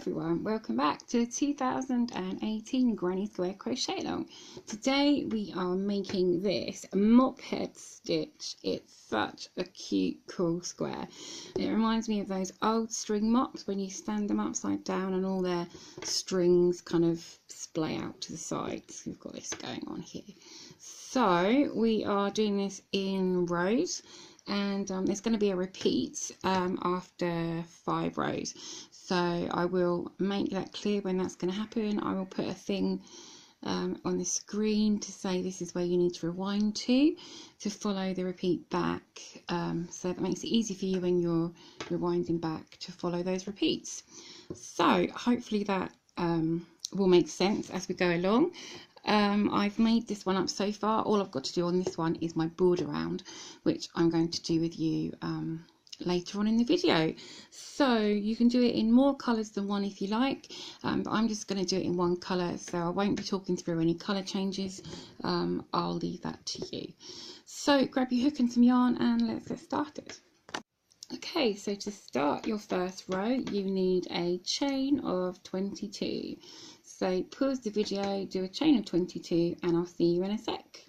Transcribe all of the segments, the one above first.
everyone, welcome back to the 2018 Granny Square Crochet Along. Today we are making this Mophead stitch. It's such a cute, cool square. It reminds me of those old string mops when you stand them upside down and all their strings kind of splay out to the sides. We've got this going on here. So we are doing this in rows. And there's going to be a repeat after 5 rows, so I will make that clear when that's going to happen. I will put a thing on the screen to say this is where you need to rewind to follow the repeat back, so that makes it easy for you when you're rewinding back to follow those repeats. So hopefully that will make sense as we go along. I've made this one up so far. All I've got to do on this one is my border round, which I'm going to do with you later on in the video. So you can do it in more colours than one if you like, but I'm just going to do it in one colour, so I won't be talking through any colour changes. I'll leave that to you. So grab your hook and some yarn and let's get started. Okay, so to start your first row you need a chain of 22. So pause the video, do a chain of 22 and I'll see you in a sec.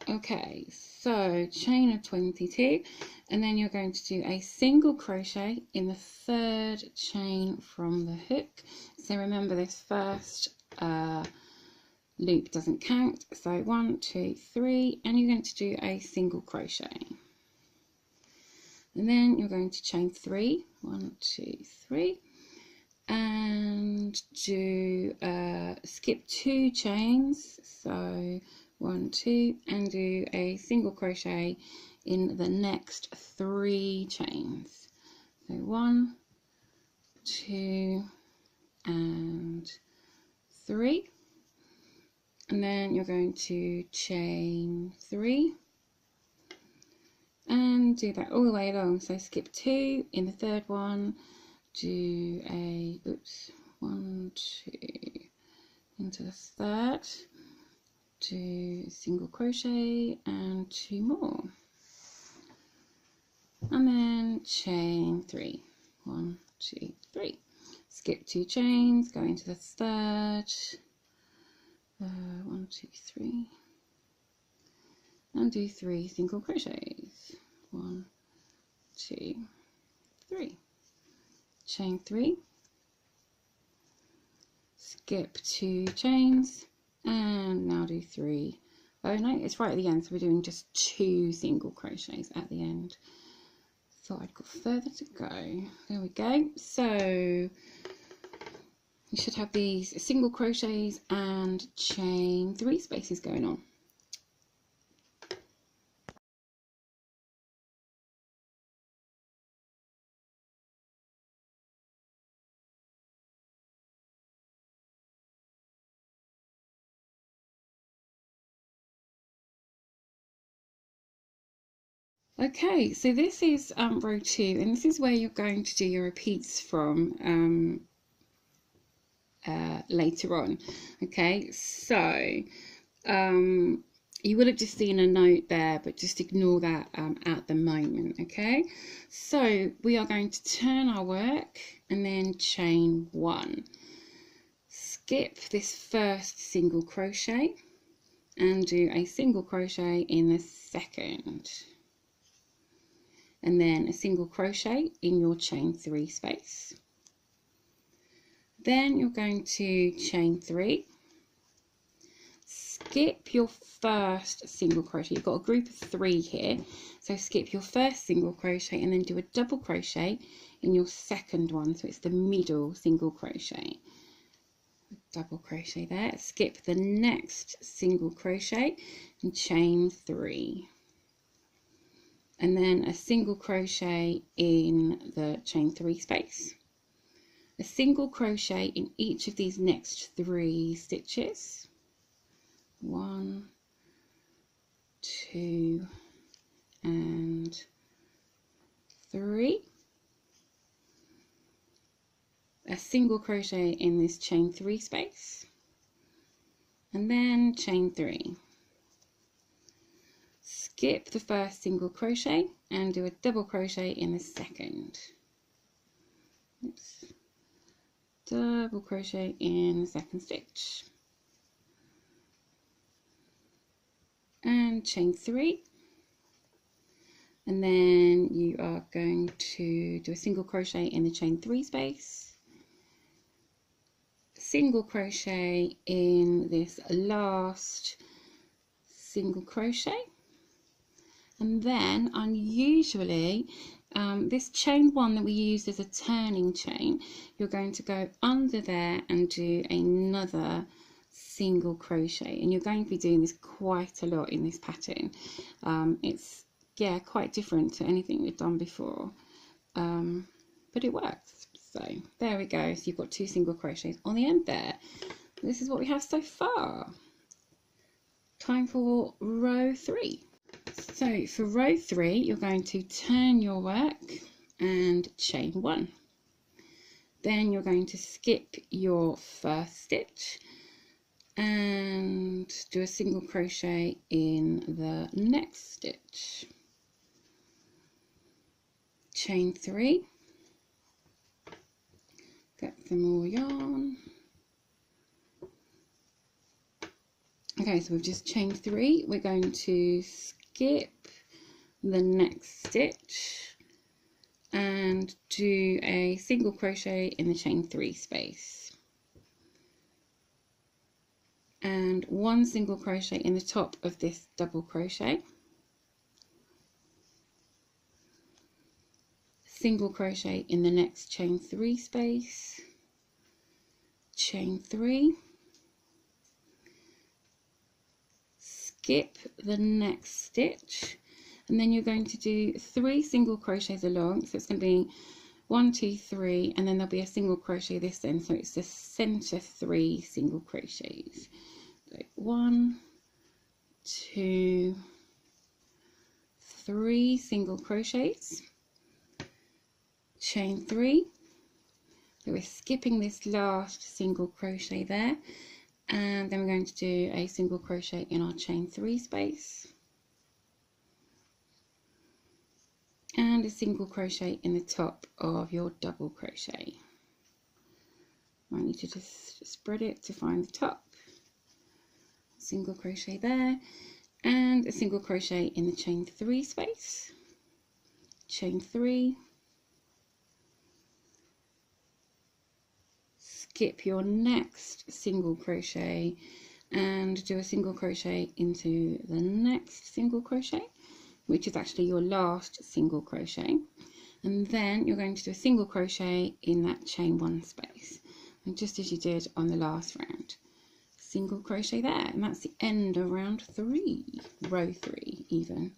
Okay, so chain of 22, and then you're going to do a single crochet in the third chain from the hook. So remember, this first loop doesn't count. So 1, 2, 3, and you're going to do a single crochet. And then you're going to chain 3, 1, 2, 3. And do skip 2 chains, so 1, 2, and do a single crochet in the next 3 chains. So 1, 2, and 3, and then you're going to chain 3 and do that all the way along. So skip 2 in the third one, do a 1, 2 into the third, do single crochet and 2 more, and then chain 3, 1, 2, 3, skip 2 chains, go into the third, 1, 2, 3, and do 3 single crochets, 1, 2, 3. Chain 3, skip 2 chains, and now do 3. Oh no, it's right at the end, so we're doing just 2 single crochets at the end. Thought I'd got further to go. There we go. So you should have these single crochets and chain 3 spaces going on. Okay, so this is row 2, and this is where you're going to do your repeats from later on. Okay, so you would have just seen a note there, but just ignore that at the moment. Okay, so we are going to turn our work and then chain 1, skip this first single crochet and do a single crochet in the second, and then a single crochet in your chain 3 space. Then you're going to chain 3, skip your first single crochet. You've got a group of 3 here, so skip your first single crochet and then do a double crochet in your second one, so it's the middle single crochet. Double crochet there, skip the next single crochet and chain 3. And then a single crochet in the chain 3 space, a single crochet in each of these next 3 stitches, 1, 2, and 3, a single crochet in this chain 3 space, and then chain 3. Skip the first single crochet and do a double crochet in the second, oops, double crochet in the second stitch, and chain 3, and then you are going to do a single crochet in the chain 3 space, single crochet in this last single crochet, and then unusually this chain 1 that we used as a turning chain, you're going to go under there and do another single crochet, and you're going to be doing this quite a lot in this pattern. It's quite different to anything we've done before, but it works. So there we go. So you've got 2 single crochets on the end there. This is what we have so far. Time for row 3. So for row 3, you're going to turn your work and chain 1. Then you're going to skip your first stitch and do a single crochet in the next stitch, chain 3, get some more yarn. Okay, so we've just chained 3. We're going to skip the next stitch and do a single crochet in the chain 3 space, and 1 single crochet in the top of this double crochet, single crochet in the next chain 3 space, chain 3, skip the next stitch, and then you're going to do 3 single crochets along. So it's going to be 1, 2, 3, and then there'll be a single crochet this end, so it's the center 3 single crochets. So 1, 2, 3 single crochets, chain 3. So we're skipping this last single crochet there, and then we're going to do a single crochet in our chain 3 space and a single crochet in the top of your double crochet. I need to just spread it to find the top. Single crochet there and a single crochet in the chain 3 space, chain 3, skip your next single crochet and do a single crochet into the next single crochet, which is actually your last single crochet, and then you're going to do a single crochet in that chain 1 space, and just as you did on the last round, single crochet there, and that's the end of round 3, row 3 even.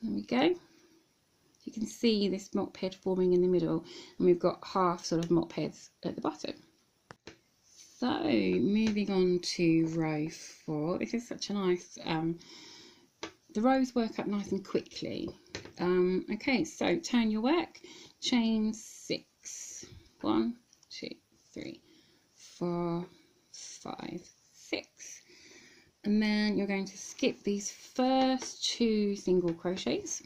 There we go. You can see this mop head forming in the middle, and we've got half sort of mop heads at the bottom. So moving on to row 4. This is such a nice, the rows work up nice and quickly. Okay, so turn your work, chain 6, 1, 2, 3, 4, 5, 6, and then you're going to skip these first 2 single crochets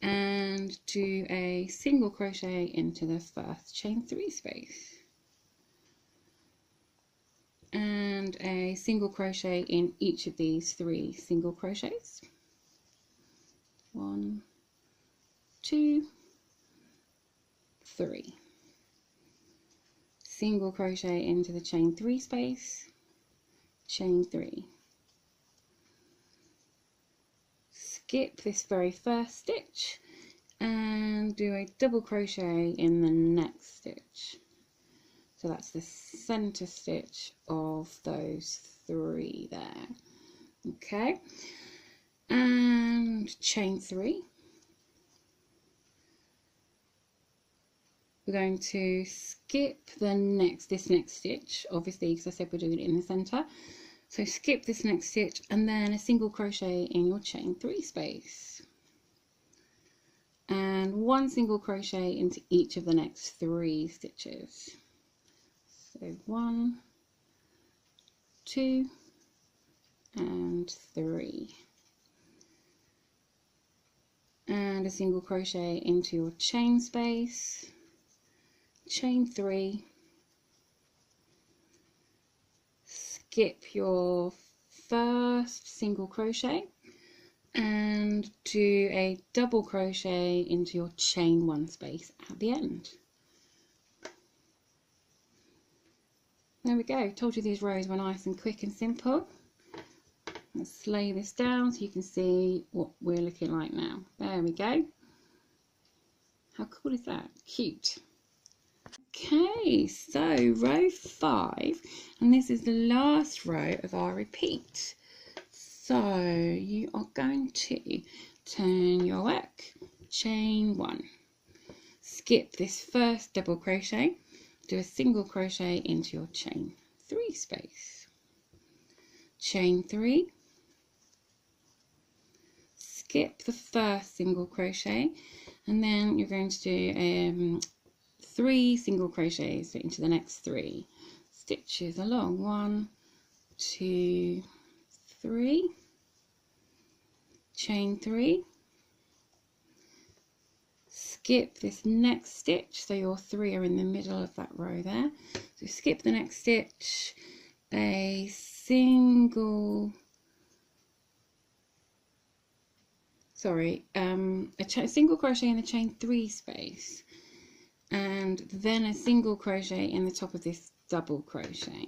and do a single crochet into the first chain 3 space and a single crochet in each of these 3 single crochets. 1, 2, 3. Single crochet into the chain 3 space, chain 3. Skip this very first stitch and do a double crochet in the next stitch. So that's the center stitch of those 3 there. Okay, and chain 3. We're going to skip the this next stitch, obviously, because I said we're doing it in the center. So skip this next stitch and then a single crochet in your chain 3 space and 1 single crochet into each of the next 3 stitches. So 1, 2, and 3, and a single crochet into your chain space, chain 3, skip your first single crochet and do a double crochet into your chain 1 space at the end. There we go. Told you these rows were nice and quick and simple. Let's lay this down so you can see what we're looking like now. There we go. How cool is that? Cute. Okay, so row 5, and this is the last row of our repeat. So you are going to turn your work, chain 1, skip this first double crochet, do a single crochet into your chain 3 space, chain 3, skip the first single crochet, and then you're going to do 3 single crochets into the next 3 stitches along. 1, 2, 3, chain 3, skip this next stitch, so your 3 are in the middle of that row there, so skip the next stitch, a single single crochet in the chain 3 space, and then a single crochet in the top of this double crochet.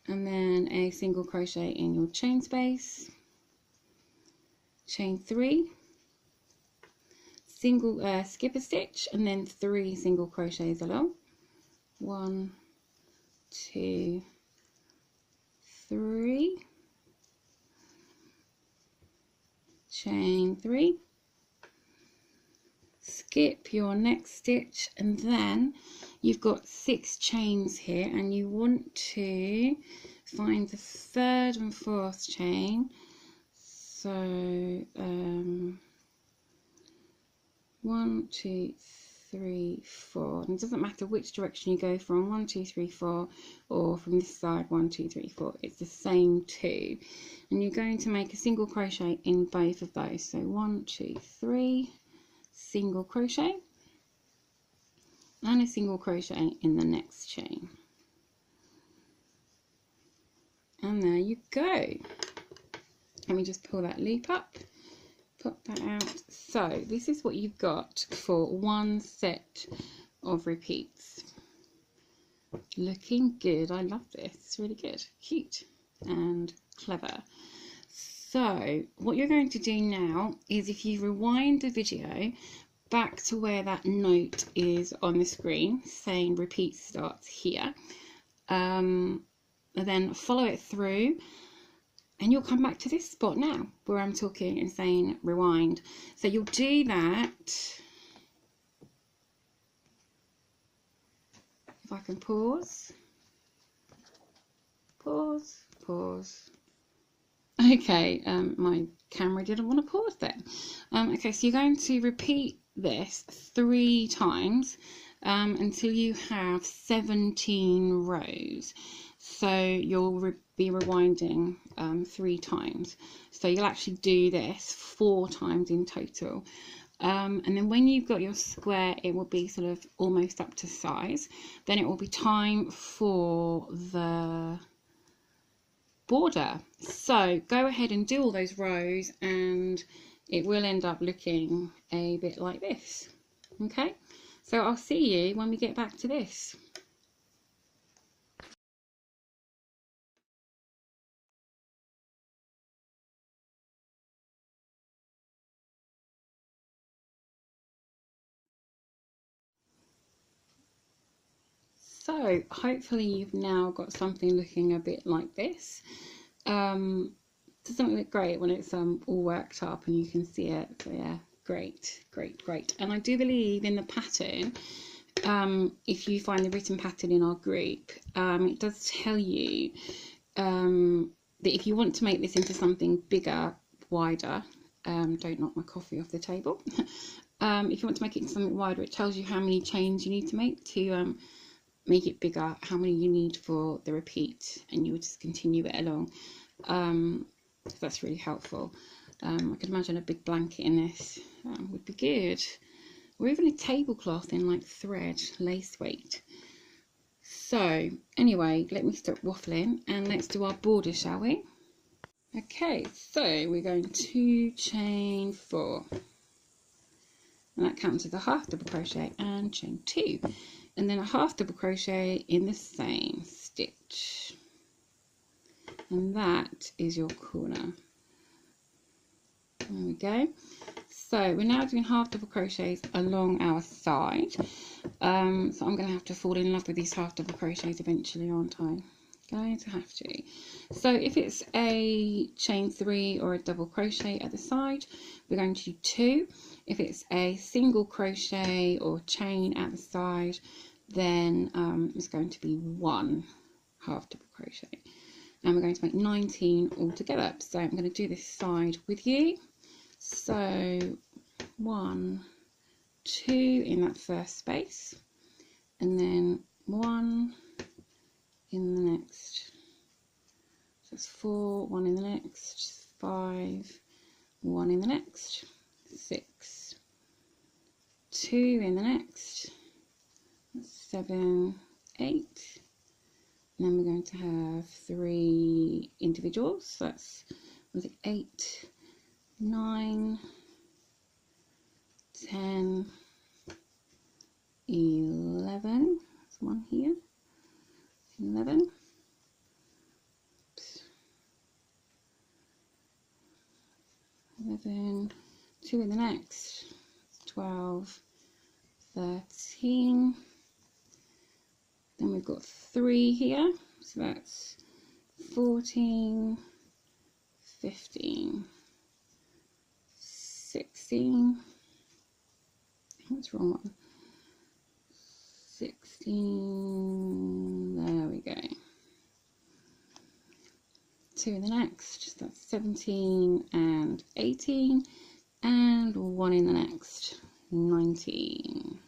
And then a single crochet in your chain space, chain 3, single skip a stitch, and then 3 single crochets along. 1, 2, 3, chain 3, skip your next stitch, and then you've got 6 chains here, and you want to find the 3rd and 4th chain. So 1, 2, 3, 4, and it doesn't matter which direction you go from, 1, 2, 3, 4, or from this side 1, 2, 3, 4, it's the same 2, and you're going to make a single crochet in both of those. So 1, 2, 3, single crochet, and a single crochet in the next chain, and there you go. Let me just pull that loop up, pop that out. So this is what you've got for one set of repeats. Looking good. I love this. It's really good, cute and clever. So what you're going to do now is, if you rewind the video back to where that note is on the screen saying repeat starts here, and then follow it through, and you'll come back to this spot now where I'm talking and saying rewind. So you'll do that. If I can pause. Okay, my camera didn't want to pause then. Okay, so you're going to repeat this 3 times until you have 17 rows. So you'll be rewinding 3 times. So you'll actually do this 4 times in total. And then when you've got your square, it will be sort of almost up to size. Then it will be time for the border. So go ahead and do all those rows, and it will end up looking a bit like this. Okay, so I'll see you when we get back to this. So hopefully you've now got something looking a bit like this. Doesn't look great when it's all worked up and you can see it. So yeah, great. And I do believe in the pattern, if you find the written pattern in our group, it does tell you that if you want to make this into something bigger, wider, don't knock my coffee off the table. If you want to make it into something wider, it tells you how many chains you need to make it bigger, how many you need for the repeat, and you would just continue it along. So that's really helpful. I could imagine a big blanket in this would be good, or even a tablecloth in like thread, lace weight. So anyway, let me stop waffling and let's do our border, shall we? Okay, so we're going to chain 4, and that counts as a half double crochet, and chain 2, and then a half double crochet in the same stitch, and that is your corner. There we go. So we're now doing half double crochets along our side. So I'm going to have to fall in love with these half double crochets eventually, aren't I? Going to have to. So if it's a chain 3 or a double crochet at the side, we're going to do 2. If it's a single crochet or chain at the side, then it's going to be 1 half double crochet, and we're going to make 19 altogether. So I'm going to do this side with you. So 1, 2 in that first space, and then 1 in the next. So it's 4, 1 in the next, 5, 1 in the next, 6, 2 in the next, 7, 8, and then we're going to have 3 individuals. So that's, was it 8, 9, 10, 11, there's 1 here, 11, 11, 2 in the next, 12, 13, then we've got 3 here, so that's 14, 15, 16, what's wrong one? 16, there we go. 2 in the next, that's 17 and 18, and 1 in the next, 19.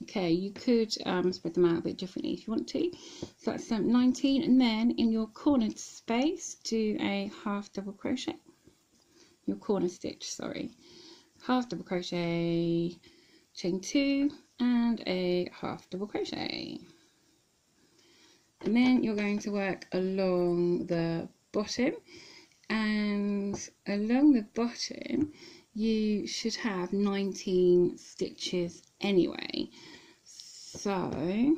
Okay, you could spread them out a bit differently if you want to. So that's 19, and then in your cornered space, do a half double crochet. Your corner stitch, sorry. Half double crochet, chain 2, and a half double crochet. And then you're going to work along the bottom, and along the bottom you should have 19 stitches anyway. So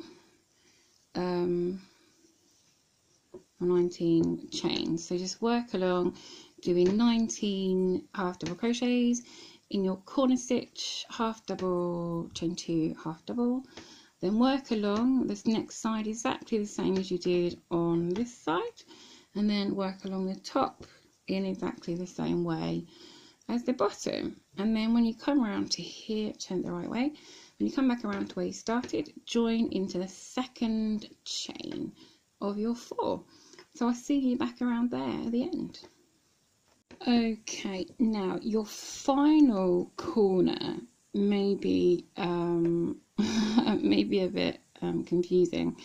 19 chains. So just work along doing 19 half double crochets in your corner stitch, half double, chain 2, half double. Then work along this next side exactly the same as you did on this side, and then work along the top in exactly the same way as the bottom. And then when you come around to here, turn it the right way, when you come back around to where you started, join into the second chain of your 4. So I'll see you back around there at the end. Okay, now your final corner may be maybe a bit confusing,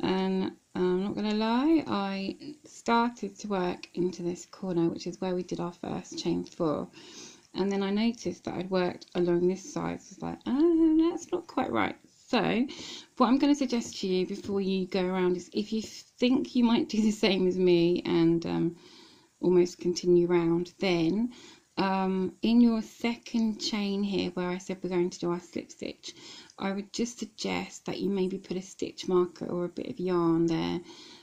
and I'm not gonna lie, I started to work into this corner, which is where we did our first chain 4, and then I noticed that I'd worked along this side, so I was like, oh, that's not quite right. So what I'm going to suggest to you before you go around is, if you think you might do the same as me and almost continue round, then in your second chain here where I said we're going to do our slip stitch, I would just suggest that you maybe put a stitch marker or a bit of yarn there,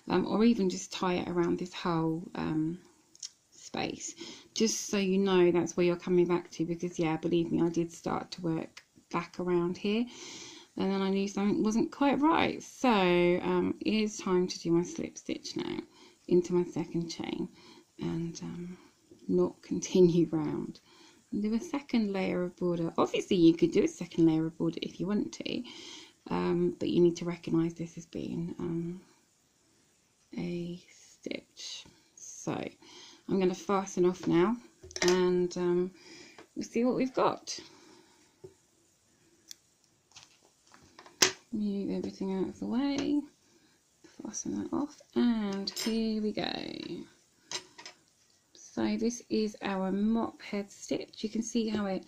or even just tie it around this whole space, just so you know that's where you're coming back to, because yeah, believe me, I did start to work back around here and then I knew something wasn't quite right. So it is time to do my slip stitch now into my second chain and not continue round and do a second layer of border. Obviously you could do a second layer of border if you want to, but you need to recognize this as being a stitch. So I'm going to fasten off now, and we'll see what we've got. Move everything out of the way, fasten that off, and here we go. So this is our Mophead stitch. You can see how it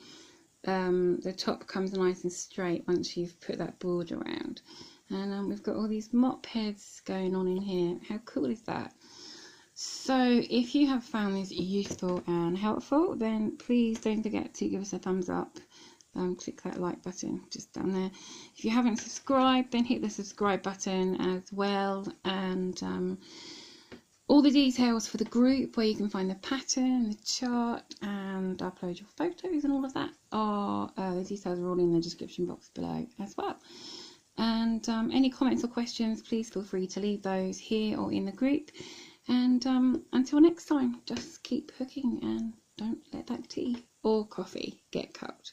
the top comes nice and straight once you've put that border around. And we've got all these mop heads going on in here. How cool is that? So if you have found this useful and helpful, then please don't forget to give us a thumbs up. Click that like button just down there. If you haven't subscribed, then hit the subscribe button as well. And all the details for the group, where you can find the pattern, the chart, and upload your photos and all of that, are the details are all in the description box below as well. And any comments or questions, please feel free to leave those here or in the group. And until next time, just keep hooking and don't let that tea or coffee get cold.